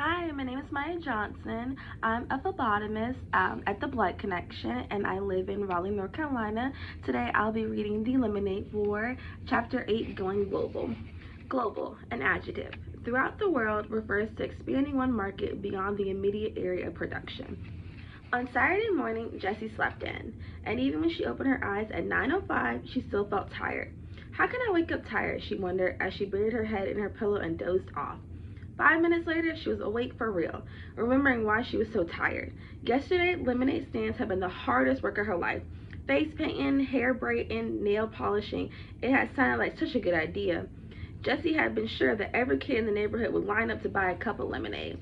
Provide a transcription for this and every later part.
Hi, my name is Mya Johnson. I'm a phlebotomist at the Blood Connection, and I live in Raleigh, North Carolina. Today I'll be reading the Lemonade for Chapter 8, Going Global. Global, an adjective, throughout the world refers to expanding one market beyond the immediate area of production. On Saturday morning, Jessie slept in, and even when she opened her eyes at 9:05, she still felt tired. How can I wake up tired, she wondered as she buried her head in her pillow and dozed off. 5 minutes later, she was awake for real, remembering why she was so tired. Yesterday, lemonade stands had been the hardest work of her life. Face painting, hair braiding, nail polishing, it had sounded like such a good idea. Jessie had been sure that every kid in the neighborhood would line up to buy a cup of lemonade.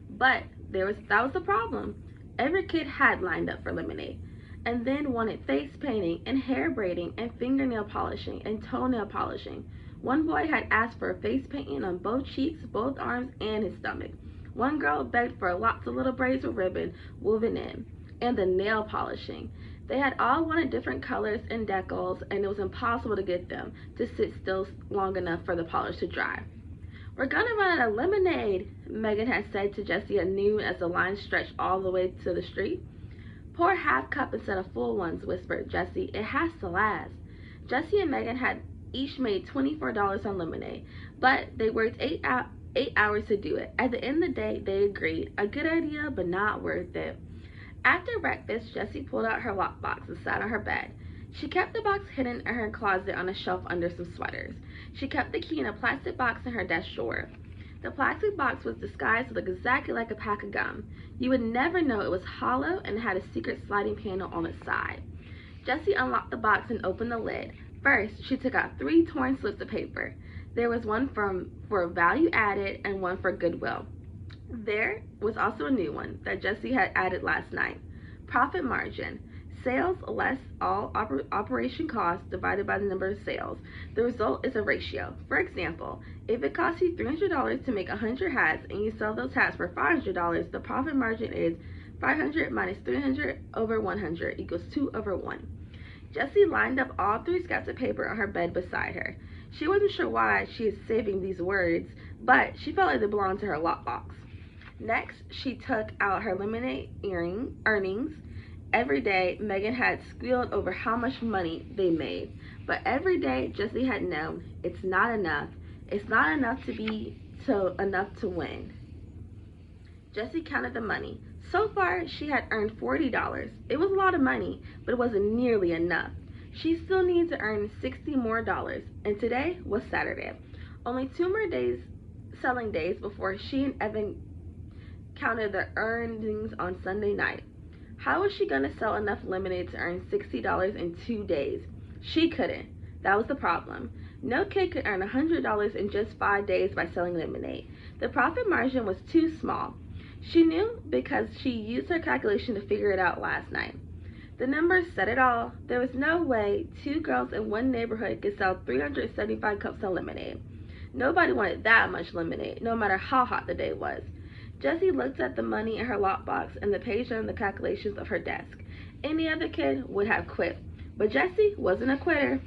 But that was the problem. Every kid had lined up for lemonade, and then wanted face painting and hair braiding and fingernail polishing and toenail polishing. One boy had asked for face painting on both cheeks, both arms, and his stomach. One girl begged for lots of little braids with ribbon woven in, and the nail polishing. They had all wanted different colors and decals, and it was impossible to get them to sit still long enough for the polish to dry. "We're gonna run out of lemonade," Megan had said to Jessie at noon as the line stretched all the way to the street. "Pour half cup instead of full ones," whispered Jessie. "It has to last." Jessie and Megan had each made $24 on lemonade, but they worked 8 hours to do it. At the end of the day, they agreed. A good idea, but not worth it. After breakfast, Jessie pulled out her lockbox and sat on her bed. She kept the box hidden in her closet on a shelf under some sweaters. She kept the key in a plastic box in her desk drawer. The plastic box was disguised with exactly like a pack of gum. You would never know it was hollow and had a secret sliding panel on its side. Jessie unlocked the box and opened the lid. First, she took out 3 torn slips of paper. There was one for value added and one for goodwill. There was also a new one that Jessie had added last night. Profit margin. Sales less all operation costs divided by the number of sales. The result is a ratio. For example, if it costs you $300 to make 100 hats and you sell those hats for $500, the profit margin is 500 minus 300 over 100 equals 2/1. Jessie lined up all 3 scraps of paper on her bed beside her. She wasn't sure why she was saving these words, but she felt like they belonged to her lockbox. Next, she took out her lemonade earnings. Every day, Megan had squealed over how much money they made, but every day Jessie had known it's not enough. It's not enough enough to win. Jessie counted the money. So far, she had earned $40. It was a lot of money, but it wasn't nearly enough. She still needed to earn $60 more, and today was Saturday. Only 2 more selling days before she and Evan counted their earnings on Sunday night. How was she going to sell enough lemonade to earn $60 in 2 days? She couldn't. That was the problem. No kid could earn $100 in just 5 days by selling lemonade. The profit margin was too small. She knew because she used her calculation to figure it out last night. The numbers said it all. There was no way 2 girls in one neighborhood could sell 375 cups of lemonade. Nobody wanted that much lemonade, no matter how hot the day was. Jessie looked at the money in her lockbox and the page on the calculations of her desk. Any other kid would have quit, but Jessie wasn't a quitter.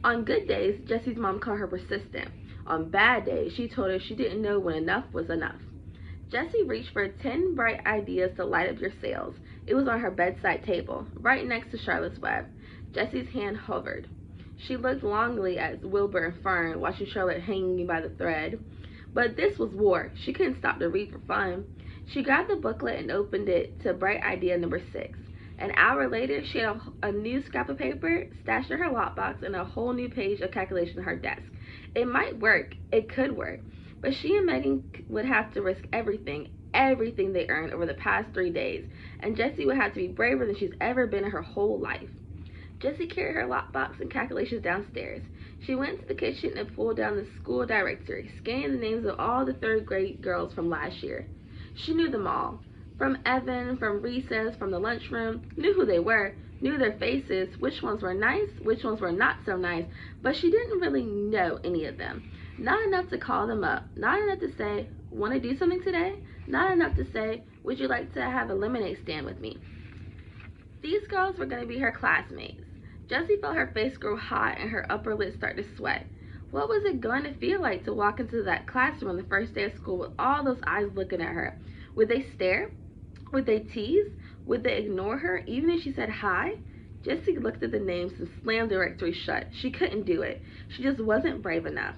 On good days, Jessie's mom called her persistent. On bad days, she told her she didn't know when enough was enough. Jessie reached for 10 bright ideas to light up your sales. It was on her bedside table, right next to Charlotte's Web. Jessie's hand hovered. She looked longingly at Wilbur and Fern, watching Charlotte hanging by the thread. But this was war. She couldn't stop to read for fun. She grabbed the booklet and opened it to bright idea number 6. An hour later, she had a new scrap of paper stashed in her lockbox and a whole new page of calculation on her desk. It might work. It could work. But she and Megan would have to risk everything they earned over the past 3 days, and Jessie would have to be braver than she's ever been in her whole life. Jessie carried her lockbox and calculations downstairs. She went to the kitchen and pulled down the school directory, scanning the names of all the 3rd grade girls from last year. She knew them all. From Evan, from recess, from the lunchroom, knew who they were, knew their faces, which ones were nice, which ones were not so nice, but she didn't really know any of them. Not enough to call them up, not enough to say, "Want to do something today?" Not enough to say, "Would you like to have a lemonade stand with me?" These girls were going to be her classmates. Jessie felt her face grow hot and her upper lip start to sweat. What was it going to feel like to walk into that classroom on the first day of school with all those eyes looking at her? Would they stare? Would they tease? Would they ignore her even if she said hi? Jessie looked at the names and slammed the directory shut. She couldn't do it. She just wasn't brave enough.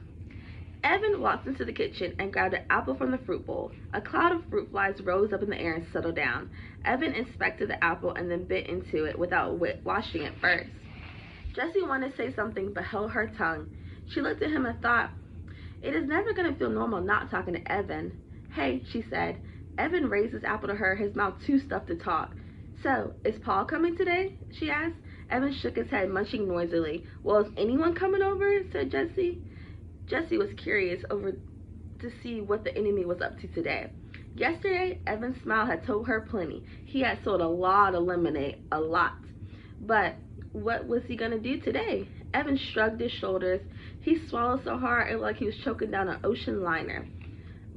Evan walked into the kitchen and grabbed an apple from the fruit bowl. A cloud of fruit flies rose up in the air and settled down. Evan inspected the apple and then bit into it without washing it first. Jessie wanted to say something but held her tongue. She looked at him and thought, it is never going to feel normal not talking to Evan. Hey, she said. Evan raised his apple to her, his mouth too stuffed to talk. So, is Paul coming today? She asked. Evan shook his head, munching noisily. Well, is anyone coming over? Said Jessie. Jessie was curious to see what the enemy was up to today. Yesterday, Evan's smile had told her plenty. He had sold a lot of lemonade, a lot. But what was he going to do today? Evan shrugged his shoulders. He swallowed so hard it looked like he was choking down an ocean liner.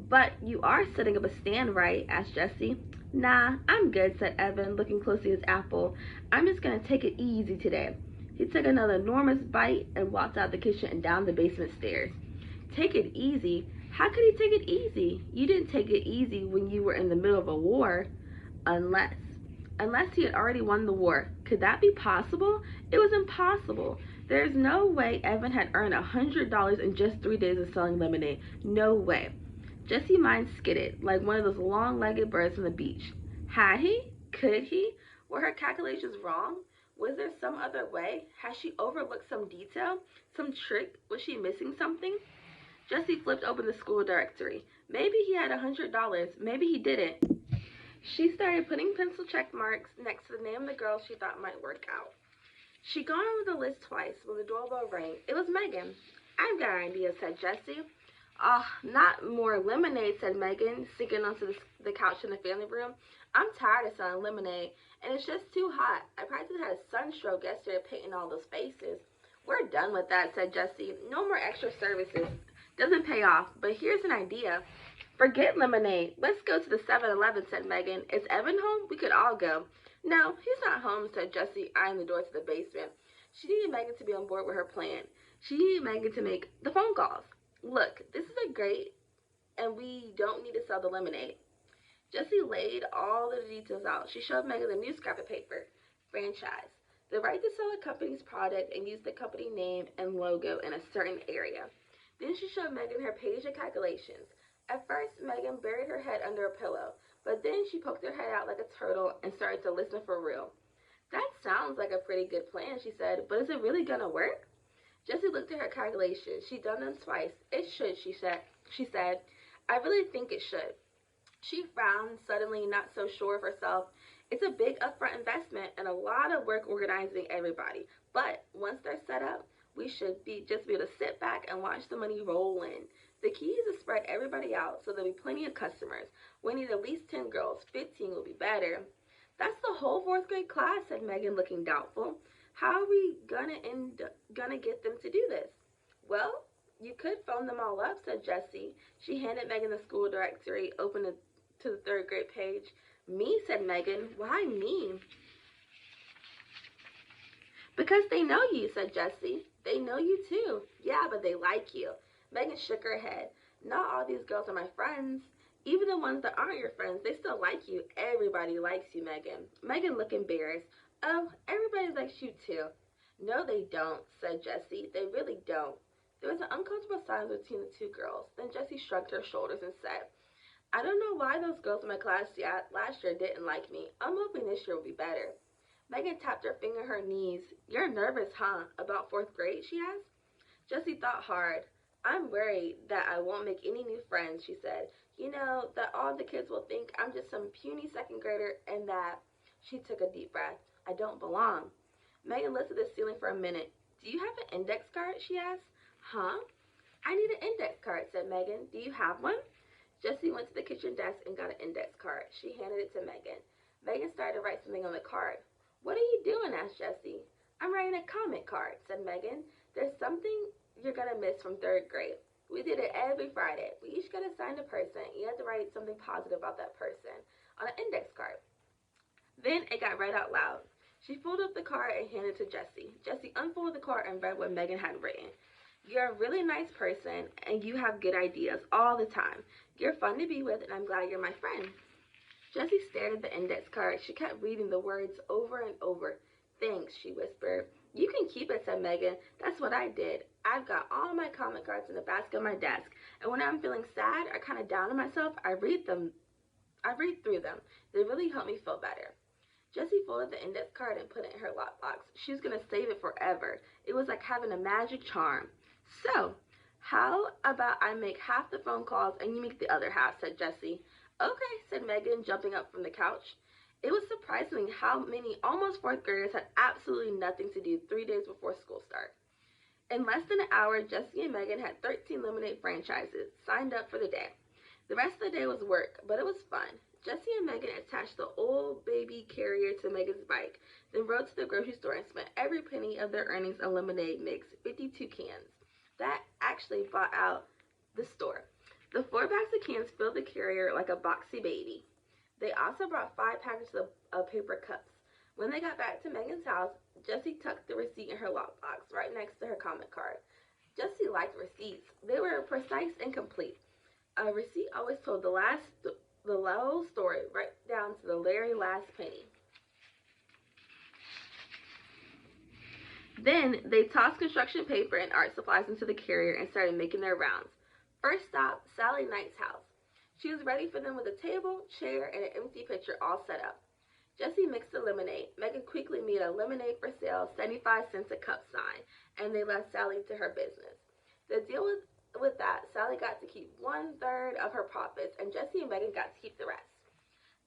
But you are setting up a stand, right? Asked Jessie. Nah, I'm good, said Evan, looking closely at his apple. I'm just going to take it easy today. He took another enormous bite and walked out the kitchen and down the basement stairs. Take it easy? How could he take it easy? You didn't take it easy when you were in the middle of a war. Unless he had already won the war. Could that be possible? It was impossible. There's no way Evan had earned $100 in just 3 days of selling lemonade. No way. Jessie's mind skidded like one of those long-legged birds on the beach. Had he? Could he? Were her calculations wrong? Was there some other way? Had she overlooked some detail? Some trick? Was she missing something? Jessie flipped open the school directory. Maybe he had $100. Maybe he didn't. She started putting pencil check marks next to the name of the girl she thought might work out. She'd gone over the list twice when the doorbell rang. It was Megan. I've got an idea, said Jessie. Not more lemonade, said Megan, sinking onto the couch in the family room. I'm tired of selling lemonade, and it's just too hot. I practically had a sunstroke yesterday painting all those faces. We're done with that, said Jessie. No more extra services. Doesn't pay off, but here's an idea. Forget lemonade. Let's go to the 7-Eleven, said Megan. Is Evan home? We could all go. No, he's not home, said Jessie, eyeing the door to the basement. She needed Megan to be on board with her plan. She needed Megan to make the phone calls. Look, this is great, and we don't need to sell the lemonade. Jessie laid all the details out. She showed Megan the new scrap of paper. Franchise. The right to sell a company's product and use the company name and logo in a certain area. Then she showed Megan her page of calculations. At first, Megan buried her head under a pillow, but then she poked her head out like a turtle and started to listen for real. That sounds like a pretty good plan, she said, but is it really going to work? Jessie looked at her calculations. She'd done them twice. It should, she said. I really think it should. She frowned, suddenly not so sure of herself. It's a big upfront investment and a lot of work organizing everybody. But once they're set up, we should just be able to sit back and watch the money roll in. The key is to spread everybody out so there'll be plenty of customers. We need at least 10 girls. 15 will be better. That's the whole 4th grade class, said Megan, looking doubtful. How are we gonna get them to do this? Well, you could phone them all up, said Jessie. She handed Megan the school directory, opened it to the 3rd grade page. Me, said Megan. Why me? Because they know you, said Jessie. They know you too. Yeah, but they like you. Megan shook her head. Not all these girls are my friends. Even the ones that aren't your friends, they still like you. Everybody likes you, Megan. Megan looked embarrassed. Oh, everybody likes you too. No, they don't, said Jessie. They really don't. There was an uncomfortable silence between the two girls. Then Jessie shrugged her shoulders and said, I don't know why those girls in my class last year didn't like me. I'm hoping this year will be better. Megan tapped her finger on her knees. You're nervous, huh? About 4th grade, she asked. Jessie thought hard. I'm worried that I won't make any new friends, she said. You know, that all the kids will think I'm just some puny 2nd grader and that, she took a deep breath, I don't belong. Megan looked at the ceiling for a minute. Do you have an index card, she asked. Huh? I need an index card, said Megan. Do you have one? Jessie went to the kitchen desk and got an index card. She handed it to Megan. Megan started to write something on the card. What are you doing? Asked Jessie. I'm writing a comment card, said Megan. There's something you're going to miss from 3rd grade. We did it every Friday. We each got assigned a person. You had to write something positive about that person on an index card. Then it got read out loud. She folded up the card and handed it to Jessie. Jessie unfolded the card and read what Megan had written. You're a really nice person and you have good ideas all the time. You're fun to be with and I'm glad you're my friend. Jessie stared at the index card. She kept reading the words over and over. Thanks, she whispered. You can keep it, said Megan. That's what I did. I've got all my comic cards in the basket on my desk, and when I'm feeling sad or kind of down on myself, I read through them. They really help me feel better. Jessie folded the index card and put it in her lockbox. She was going to save it forever. It was like having a magic charm. So, how about I make half the phone calls and you make the other half, said Jessie. Okay, said Megan, jumping up from the couch. It was surprising how many almost fourth graders had absolutely nothing to do 3 days before school start. In less than an hour, Jessie and Megan had 13 lemonade franchises signed up for the day. The rest of the day was work, but it was fun. Jessie and Megan attached the old baby carrier to Megan's bike, then rode to the grocery store and spent every penny of their earnings on lemonade mix, 52 cans. That actually bought out the store. The 4 bags of cans filled the carrier like a boxy baby. They also brought 5 packages of paper cups. When they got back to Megan's house, Jessie tucked the receipt in her lockbox right next to her comment card. Jessie liked receipts. They were precise and complete. A receipt always told the whole story right down to the very last penny. Then they tossed construction paper and art supplies into the carrier and started making their rounds. First stop, Sally Knight's house. She was ready for them with a table, chair, and an empty pitcher all set up. Jessie mixed the lemonade. Megan quickly made a lemonade for sale, 75 cents a cup sign, and they left Sally to her business. The deal with that, Sally got to keep 1/3 of her profits, and Jessie and Megan got to keep the rest.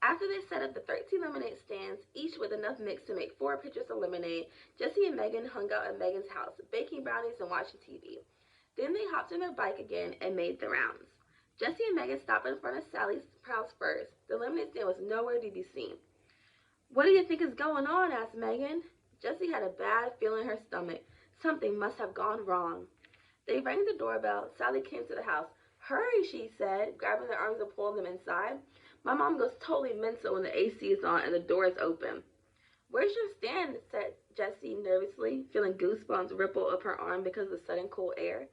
After they set up the 13 lemonade stands, each with enough mix to make 4 pitchers of lemonade, Jessie and Megan hung out at Megan's house, baking brownies and watching TV. Then they hopped on their bike again and made the rounds. Jessie and Megan stopped in front of Sally's house first. The lemonade stand was nowhere to be seen. What do you think is going on? Asked Megan. Jessie had a bad feeling in her stomach. Something must have gone wrong. They rang the doorbell. Sally came to the house. Hurry, she said, grabbing their arms and pulling them inside. My mom goes totally mental when the AC is on and the door is open. Where's your stand? Said Jessie nervously, feeling goosebumps ripple up her arm because of the sudden cool air.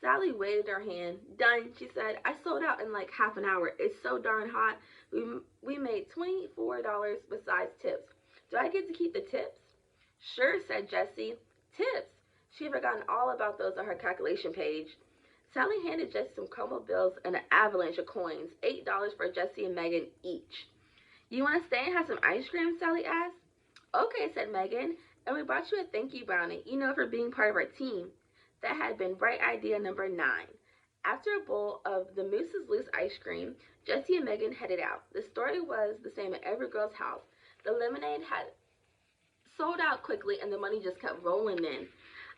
Sally waved her hand. Done, she said. I sold out in like half an hour. It's so darn hot. We made $24 besides tips. Do I get to keep the tips? Sure, said Jessie. Tips. She had forgotten all about those on her calculation page. Sally handed Jessie some Como bills and an avalanche of coins, $8 for Jessie and Megan each. You want to stay and have some ice cream? Sally asked. Okay, said Megan, and we brought you a thank you brownie, for being part of our team. That had been bright idea number 9. After a bowl of the Moose's Loose ice cream, Jessie and Megan headed out. The story was the same at every girl's house. The lemonade had sold out quickly and the money just kept rolling in.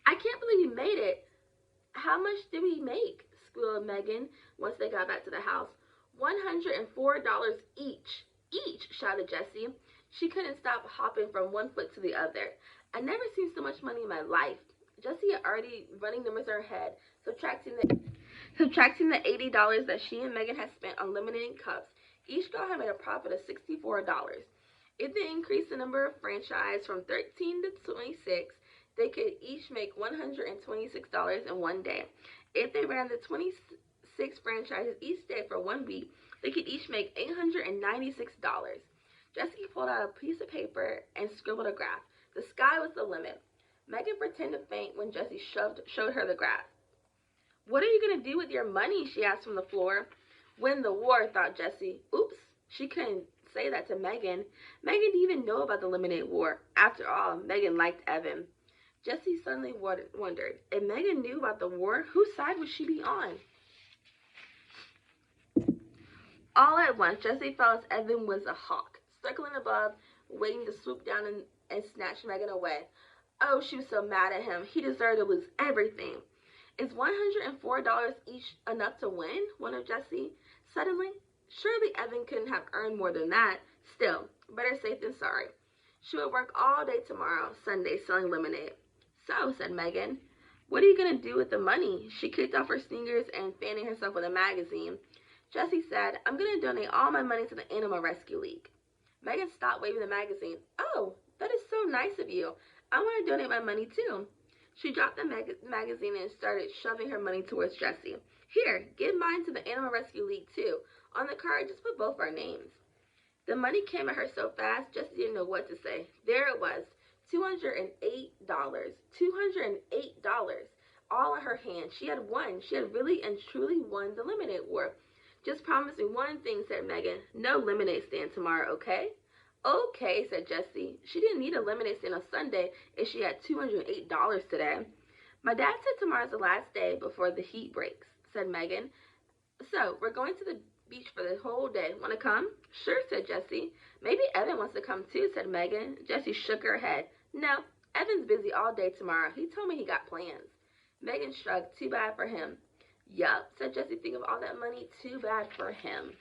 I can't believe you made it. How much did we make? Squealed Megan once they got back to the house. $104 each. Each, shouted Jessie. She couldn't stop hopping from one foot to the other. I never seen so much money in my life. Jessie had already running numbers in her head, subtracting the $80 that she and Megan had spent on lemonade and cups. Each girl had made a profit of $64. If they increased the number of franchise from 13 to 26, they could each make $126 in one day. If they ran the 26 franchises each day for 1 week, they could each make $896. Jessie pulled out a piece of paper and scribbled a graph. The sky was the limit. Megan pretended to faint when Jessie showed her the graph. What are you going to do with your money? She asked from the floor. Win the war, thought Jessie. Oops, she couldn't say that to Megan. Megan didn't even know about the lemonade war. After all, Megan liked Evan. Jessie suddenly wondered, if Megan knew about the war, whose side would she be on? All at once, Jessie felt as Evan was a hawk, circling above, waiting to swoop down and snatch Megan away. Oh, she was so mad at him. He deserved to lose everything. Is $104 each enough to win? Wondered Jessie. Suddenly, surely Evan couldn't have earned more than that. Still, better safe than sorry. She would work all day tomorrow, Sunday, selling lemonade. So, said Megan, what are you going to do with the money? She kicked off her sneakers and fanning herself with a magazine. Jessie said, I'm going to donate all my money to the Animal Rescue League. Megan stopped waving the magazine. Oh, that is so nice of you. I want to donate my money too. She dropped the magazine and started shoving her money towards Jessie. Here, give mine to the Animal Rescue League, too. On the card, just put both our names. The money came at her so fast, Jessie didn't know what to say. There it was, $208. $208. All in her hand. She had won. She had really and truly won the lemonade war. Just promise me one thing, said Megan. No lemonade stand tomorrow, okay? Okay, said Jessie. She didn't need a lemonade stand on Sunday if she had $208 today. My dad said tomorrow's the last day before the heat breaks, said Megan. So, we're going to the beach for the whole day. Want to come? Sure, said Jessie. Maybe Evan wants to come too, said Megan. Jessie shook her head. No, Evan's busy all day tomorrow. He told me he got plans. Megan shrugged. Too bad for him. Yup, said Jessie. Think of all that money. Too bad for him.